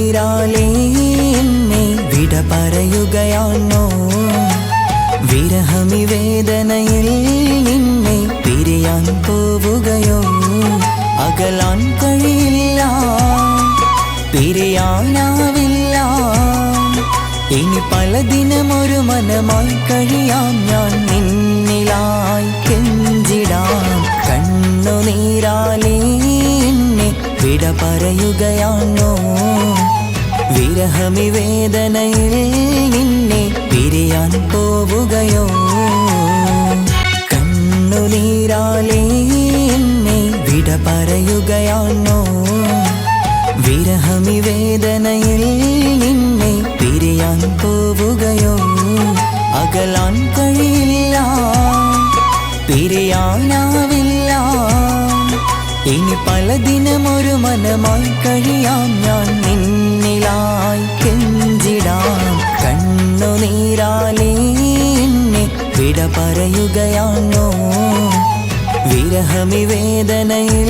കണ്ണുനീരാലേ എന്നെ വിട പറയുകയാണോ? വിരഹമി വേദനയിൽ നിന്നെ പിരിയാൻ പോവുകയോ? അകലാൻ കഴിയില്ല, പിരിയാനാവില്ല. ഇനി പല ദിനമൊരു മനമായി കഴിയാൻ ഞാൻ നിന്നിലായി കെഞ്ചിടാം. കണ്ണുനീരാലേ എന്നെ വിട പറയുകയാണോ? വിരഹമി വേദനയിൽ നിന്നെ പിരിയാൻ പോവുകയോ? കണ്ണുനീരാലേ എന്നെ വിട പറയുകയാണോ? വിരഹമി വേദനയിൽ നിന്നെ പിരിയാൻ പോവുകയോ? അകലാൻ കഴിയില്ല, പിരിയാനാവില്ല. ഇനി പല ദിനമൊരു മനമായി കഴിയാൻ ഞാൻ നിന്നിലായി കെഞ്ചിടാം. കണ്ണുനീരാലേ എന്നെ വിട പറയുകയാണോ? വിരഹമി വേദനയിൽ